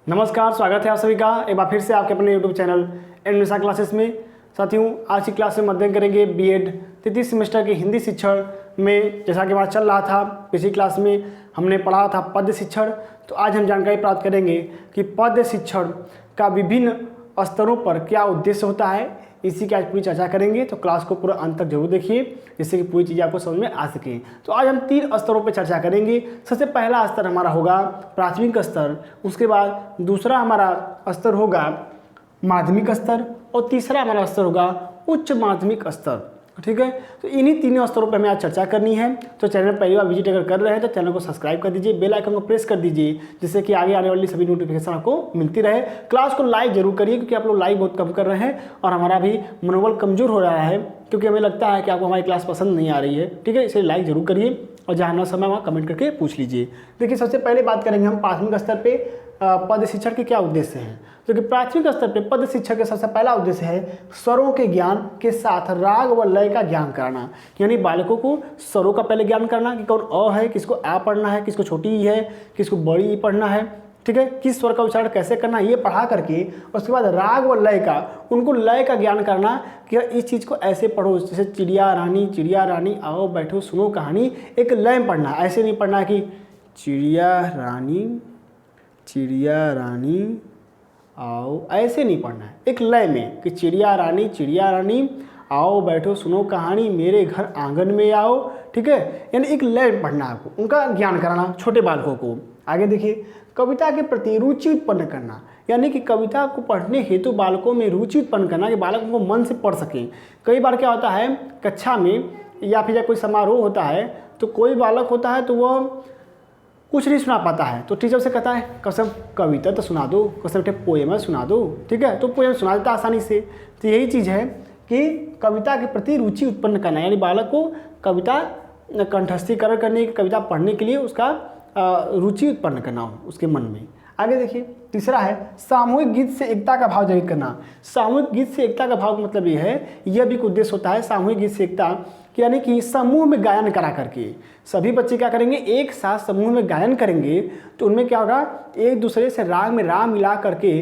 नमस्कार, स्वागत है आप सभी का एक बार फिर से आपके अपने यूट्यूब चैनल एडमिशा क्लासेस में। साथियों, आज की क्लास में अध्ययन करेंगे बीएड तृतीय सेमेस्टर के हिंदी शिक्षण में। जैसा कि बात चल रहा था, पिछली क्लास में हमने पढ़ा था पद्य शिक्षण, तो आज हम जानकारी प्राप्त करेंगे कि पद्य शिक्षण का विभिन्न स्तरों पर क्या उद्देश्य होता है। इसी की आज पूरी चर्चा करेंगे, तो क्लास को पूरा अंत तक जरूर देखिए जिससे कि पूरी चीज़ें आपको समझ में आ सकें। तो आज हम 3 स्तरों पर चर्चा करेंगे। सबसे पहला स्तर हमारा होगा प्राथमिक स्तर, उसके बाद दूसरा हमारा स्तर होगा माध्यमिक स्तर और तीसरा हमारा स्तर होगा उच्च माध्यमिक स्तर। ठीक है, तो इन्हीं 3 स्तरों पर हमें आज चर्चा करनी है। तो चैनल पहली बार विजिट अगर कर रहे हैं तो चैनल को सब्सक्राइब कर दीजिए, बेल आइकन को प्रेस कर दीजिए जिससे कि आगे आने वाली सभी नोटिफिकेशन आपको मिलती रहे। क्लास को लाइक जरूर करिए क्योंकि आप लोग लाइक बहुत कम कर रहे हैं और हमारा भी मनोबल कमजोर हो रहा है क्योंकि हमें लगता है कि आपको हमारी क्लास पसंद नहीं आ रही है। ठीक है, इसलिए लाइक जरूर करिए और जहाँ ना समय वहाँ कमेंट करके पूछ लीजिए। देखिए, सबसे पहले बात करेंगे हम प्राथमिक स्तर पर पद शिक्षण के क्या उद्देश्य हैं। तो कि प्राथमिक स्तर पर पद शिक्षण का सबसे पहला उद्देश्य है स्वरों के ज्ञान के साथ राग व लय का ज्ञान कराना। यानी बालकों को स्वरों का पहले ज्ञान करना कि कौन अ है, किसको आ पढ़ना है, किसको छोटी ई है, किसको बड़ी ई पढ़ना है। ठीक है, किस स्वर का उच्चारण कैसे करना है ये पढ़ा करके उसके बाद राग व लय का, उनको लय का ज्ञान करना कि इस चीज़ को ऐसे पढ़ो, जैसे चिड़िया रानी आओ बैठो सुनो कहानी, एक लय में पढ़ना। ऐसे नहीं पढ़ना कि चिड़िया रानी आओ, ऐसे नहीं पढ़ना है। एक लय में कि चिड़िया रानी आओ बैठो सुनो कहानी, मेरे घर आंगन में आओ। ठीक है, यानी एक लय में पढ़ना आपको, उनका ज्ञान कराना छोटे बालकों को। आगे देखिए, कविता के प्रति रुचि उत्पन्न करना, यानी कि कविता को पढ़ने हेतु बालकों में रुचि उत्पन्न करना कि बालक उनको मन से पढ़ सकें। कई बार क्या होता है कक्षा में या फिर जब कोई समारोह होता है तो कोई बालक होता है तो वह कुछ नहीं सुना पाता है, तो टीचर से कहता है कसम कविता तो सुना दो, कसम बेटे पोएम सुना दो। ठीक है, तो पोएम सुना देता आसानी से। तो यही चीज़ है कि कविता के प्रति रुचि उत्पन्न करना, यानी बालक को कविता कंठस्थीकरण करने की, कविता पढ़ने के लिए उसका रुचि उत्पन्न करना हो उसके मन में। आगे देखिए, तीसरा है सामूहिक गीत से एकता का भाव जागृत करना। सामूहिक गीत से एकता का भाव का मतलब ये है, यह भी एक उद्देश्य होता है सामूहिक गीत से एकता, यानी कि समूह में गायन करा करके सभी बच्चे क्या करेंगे, एक साथ समूह में गायन करेंगे तो उनमें क्या होगा, एक दूसरे से राग में राग मिला करके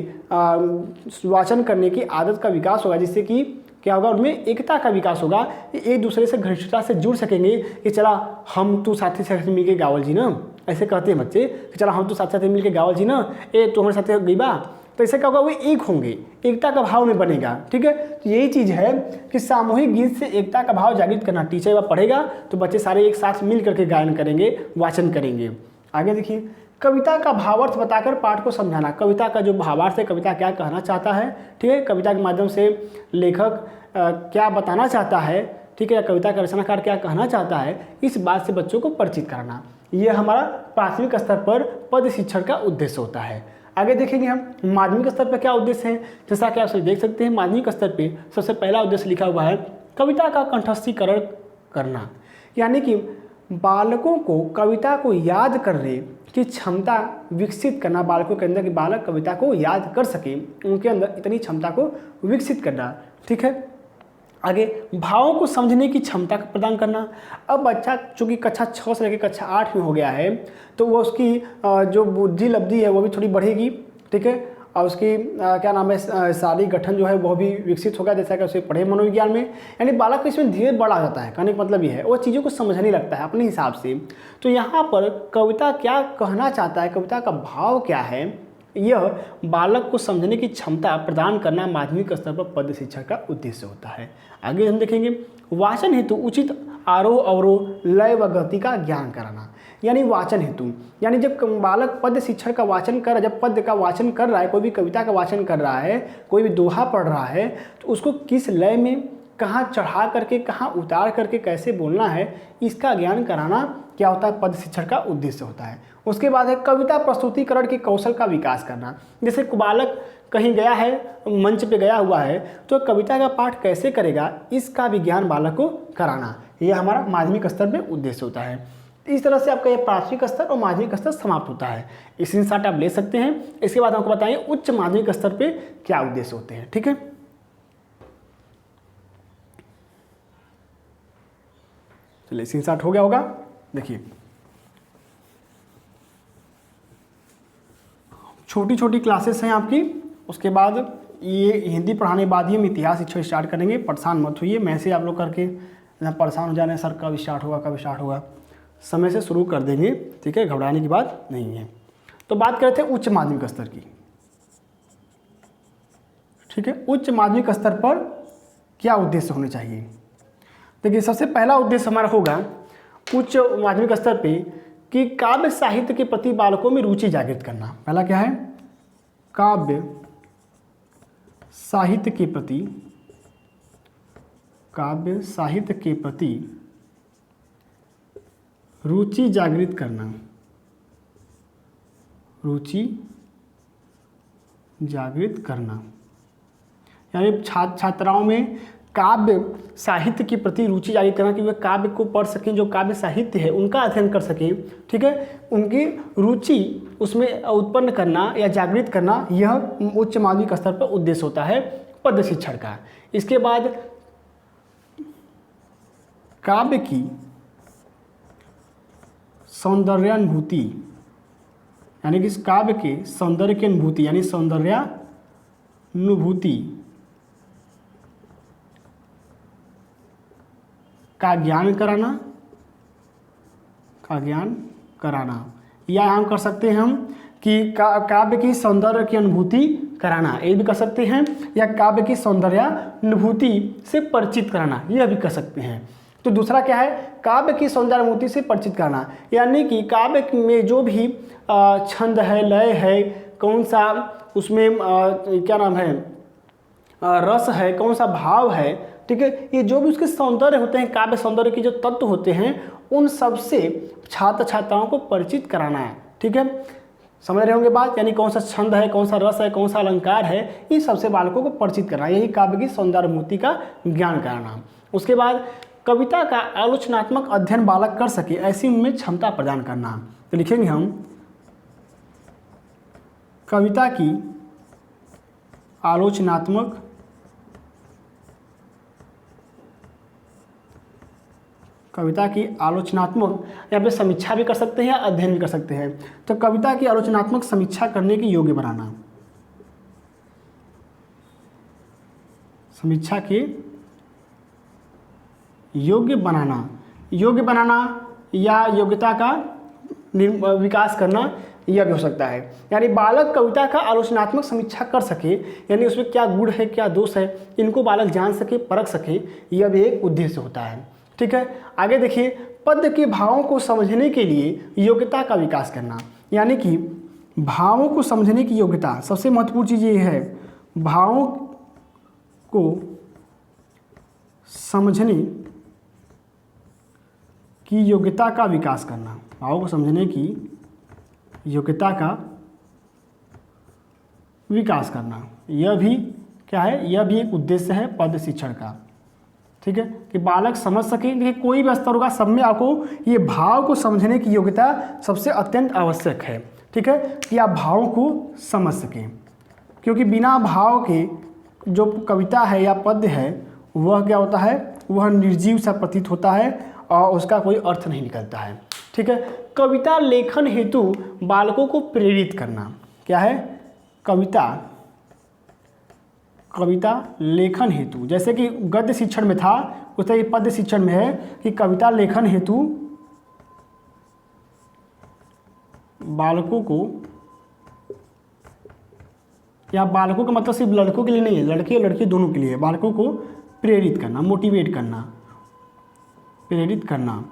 वाचन करने की आदत का विकास होगा, जिससे कि क्या होगा, उनमें एकता का विकास होगा। एक दूसरे से घनिष्ठता से जुड़ सकेंगे कि चला हम तू साथी साथी मिल के गावल जी ना, ऐसे कहते हैं बच्चे कि चला हम तो साथ साथ मिल के गावल जी ना, ए तो हमारे साथ गई बा, तो इससे क्या होगा, वो एक होंगे, एकता का भाव में बनेगा। ठीक है, तो यही चीज़ है कि सामूहिक गीत से एकता का भाव जागृत करना। टीचर वह पढ़ेगा तो बच्चे सारे एक साथ मिल करके गायन करेंगे, वाचन करेंगे। आगे देखिए, कविता का भावार्थ बताकर पाठ को समझाना। कविता का जो भावार्थ है, कविता क्या कहना चाहता है, ठीक है, कविता के माध्यम से लेखक क्या बताना चाहता है, ठीक है, कविता का रचनाकार क्या कहना चाहता है, इस बात से बच्चों को परिचित कराना। यह हमारा प्राथमिक स्तर पर पद शिक्षण का उद्देश्य होता है। आगे देखेंगे हम माध्यमिक स्तर पर क्या उद्देश्य है। जैसा कि आप सभी देख सकते हैं, माध्यमिक स्तर पे सबसे पहला उद्देश्य लिखा हुआ है कविता का कंठस्थीकरण करना, यानी कि बालकों को कविता को याद करने की क्षमता विकसित करना। बालकों के अंदर कि बालक कविता को याद कर सके, उनके अंदर इतनी क्षमता को विकसित करना। ठीक है, आगे भावों को समझने की क्षमता प्रदान करना। अब बच्चा चूँकि कक्षा 6 से लेकर कक्षा 8 में हो गया है तो वो उसकी जो बुद्धि लब्धि है वो भी थोड़ी बढ़ेगी। ठीक है, और उसकी क्या नाम है शारीरिक गठन जो है वह भी विकसित होगा, जैसा कि उसे पढ़े मनोविज्ञान में, यानी बालक को इसमें धीरे बढ़ा जाता है। कहने का मतलब ये है वो चीज़ों को समझने लगता है अपने हिसाब से। तो यहाँ पर कविता क्या कहना चाहता है, कविता का भाव क्या है, यह बालक को समझने की क्षमता प्रदान करना माध्यमिक स्तर पर पद शिक्षा का उद्देश्य होता है। आगे हम देखेंगे वाचन हेतु उचित आरोह अवरोह लय व गति का ज्ञान कराना, यानी वाचन हेतु, यानी जब बालक पद शिक्षण का वाचन कर, जब पद का वाचन कर रहा है, कोई भी कविता का वाचन कर रहा है, कोई भी दोहा पढ़ रहा है, तो उसको किस लय में कहाँ चढ़ा करके कहाँ उतार करके कैसे बोलना है, इसका ज्ञान कराना क्या होता है, पद शिक्षण का उद्देश्य होता है। उसके बाद है कविता प्रस्तुतिकरण के कौशल का विकास करना। जैसे बालक कहीं गया है, मंच पे गया हुआ है, तो कविता का पाठ कैसे करेगा, इसका भी ज्ञान बालक को कराना। यह हमारा माध्यमिक स्तर में उद्देश्य होता है। इस तरह से आपका ये प्राथमिक स्तर और माध्यमिक स्तर समाप्त होता है। इस स्क्रीनशॉट आप ले सकते हैं। इसके बाद आपको बताएंगे उच्च माध्यमिक स्तर पे क्या उद्देश्य होते हैं। ठीक है, चलिए स्क्रीनशॉट हो गया होगा। देखिए छोटी छोटी क्लासेस हैं आपकी। उसके बाद ये हिंदी पढ़ाने के बाद ही हम इतिहास शिक्षक स्टार्ट करेंगे। परेशान मत होइए, मैं से आप लोग करके ना परेशान हो जा रहे हैं, सर कब स्टार्ट होगा कब स्टार्ट होगा। समय से शुरू कर देंगे, ठीक है, घबराने की बात नहीं है। तो बात करते हैं उच्च माध्यमिक स्तर की, ठीक है। उच्च माध्यमिक स्तर पर क्या उद्देश्य होने चाहिए? देखिए, सबसे पहला उद्देश्य हमारा होगा उच्च माध्यमिक स्तर पे कि काव्य साहित्य के प्रति बालकों में रुचि जागृत करना। पहला क्या है? काव्य साहित्य के प्रति, काव्य साहित्य के प्रति रुचि जागृत करना, रुचि जागृत करना, यानी छात्राओं में काव्य साहित्य के प्रति रुचि जागृत करना कि वे काव्य को पढ़ सकें, जो काव्य साहित्य है उनका अध्ययन कर सकें, ठीक है। उनकी रुचि उसमें उत्पन्न करना या जागृत करना, यह उच्च माध्यमिक स्तर पर उद्देश्य होता है पद्य शिक्षण का। इसके बाद काव्य की सौंदर्यानुभूति, यानी कि इस काव्य के सौंदर्य की अनुभूति यानी सौंदर्यानुभूति का ज्ञान कराना, का ज्ञान कराना, या हम कर सकते हैं हम कि काव्य की सौंदर्य की अनुभूति कराना, ये भी कर सकते हैं, या काव्य की सौंदर्यानुभूति से परिचित कराना, यह भी कर सकते हैं। तो दूसरा क्या है? काव्य की सौंदर्यानुभूति से परिचित कराना, यानी कि काव्य में जो भी छंद है, लय है, कौन सा उसमें क्या नाम है, रस है, कौन सा भाव है, ठीक है, ये जो भी उसके सौंदर्य होते हैं, काव्य सौंदर्य के जो तत्व होते हैं, उन सब से छात्र छात्राओं को परिचित कराना है, ठीक है। समझ रहे होंगे बात, यानी कौन सा छंद है, कौन सा रस है, कौन सा अलंकार है, इन सबसे बालकों को परिचित कराना, यही काव्य की सौंदर्यानुभूति का ज्ञान कराना। उसके बाद कविता का आलोचनात्मक अध्ययन बालक कर सके, ऐसी उनमें क्षमता प्रदान करना। तो लिखेंगे हम कविता की आलोचनात्मक यहाँ पे समीक्षा भी कर सकते हैं या अध्ययन भी कर सकते हैं। तो कविता की आलोचनात्मक समीक्षा करने के योग्य बनाना, समीक्षा के योग्य बनाना या योग्यता का विकास करना, यह भी हो सकता है। यानी बालक कविता का आलोचनात्मक समीक्षा कर सके, यानी उसमें क्या गुण है, क्या दोष है, इनको बालक जान सके, परख सके, यह भी एक उद्देश्य होता है, ठीक है। आगे देखिए, पद्य के भावों को समझने के लिए योग्यता का विकास करना, यानी कि भावों को समझने की योग्यता, सबसे महत्वपूर्ण चीज़ ये है, भावों को समझने की योग्यता का विकास करना, भावों को समझने की योग्यता का विकास करना, यह भी क्या है, यह भी एक उद्देश्य है पद्य शिक्षण का, ठीक है, कि बालक समझ सके। देखिए, कोई भी स्तर होगा, सब में आपको ये भाव को समझने की योग्यता सबसे अत्यंत आवश्यक है, ठीक है, कि आप भावों को समझ सकें, क्योंकि बिना भाव के जो कविता है या पद्य है वह क्या होता है, वह निर्जीव सा प्रतीत होता है और उसका कोई अर्थ नहीं निकलता है, ठीक है। कविता लेखन हेतु बालकों को प्रेरित करना, क्या है, कविता लेखन हेतु, जैसे कि गद्य शिक्षण में था उस तरह पद्य शिक्षण में है कि कविता लेखन हेतु बालकों को, या बालकों का मतलब सिर्फ लड़कों के लिए नहीं है, लड़के और लड़की दोनों के लिए, बालकों को प्रेरित करना, मोटिवेट करना, प्रेरित करना।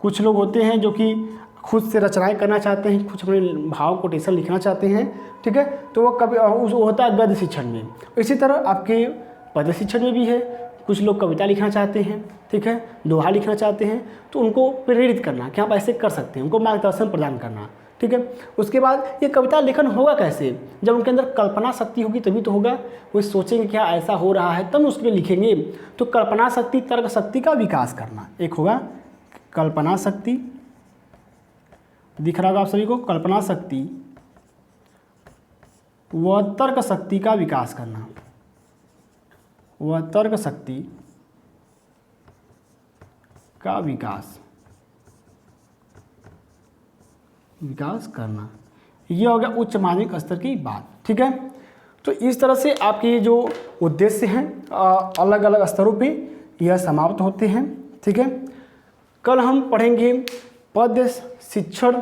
कुछ लोग होते हैं जो कि खुद से रचनाएं करना चाहते हैं, कुछ अपने भाव कोटेशन लिखना चाहते हैं, ठीक है, तो वो कभी वो होता है गद्य शिक्षण में। इसी तरह आपके पद्य शिक्षण में भी है, कुछ लोग कविता लिखना चाहते हैं, ठीक है, दोहा लिखना चाहते हैं, तो उनको प्रेरित करना कि आप ऐसे कर सकते हैं, उनको मार्गदर्शन प्रदान करना, ठीक है। उसके बाद ये कविता लेखन होगा कैसे, जब उनके अंदर कल्पना शक्ति होगी तभी तो होगा, वो सोचेंगे क्या ऐसा हो रहा है तब उसके लिए लिखेंगे। तो कल्पना शक्ति, तर्क शक्ति का विकास करना, एक होगा कल्पना शक्ति, दिख रहा होगा आप सभी को, कल्पना शक्ति व तर्क शक्ति का विकास करना, व तर्क शक्ति का विकास करना, ये हो गया उच्च माध्यमिक स्तर की बात, ठीक है। तो इस तरह से आपके जो उद्देश्य हैं अलग अलग स्तरों पे यह समाप्त होते हैं, ठीक है। कल हम पढ़ेंगे पद शिक्षण,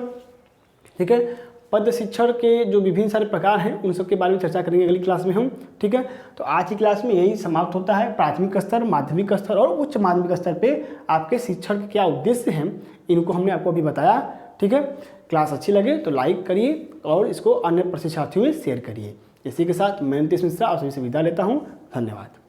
ठीक है। पद शिक्षण के जो विभिन्न सारे प्रकार हैं उन सब के बारे में चर्चा करेंगे अगली क्लास में हम, ठीक है। तो आज की क्लास में यही समाप्त होता है। प्राथमिक स्तर, माध्यमिक स्तर और उच्च माध्यमिक स्तर पे आपके शिक्षण के क्या उद्देश्य हैं इनको हमने आपको अभी बताया, ठीक है। क्लास अच्छी लगे तो लाइक करिए और इसको अन्य प्रशिक्षार्थियों में शेयर करिए। इसी के साथ मैं नीतीश मिश्रा आप सभी से विदा लेता हूँ। धन्यवाद।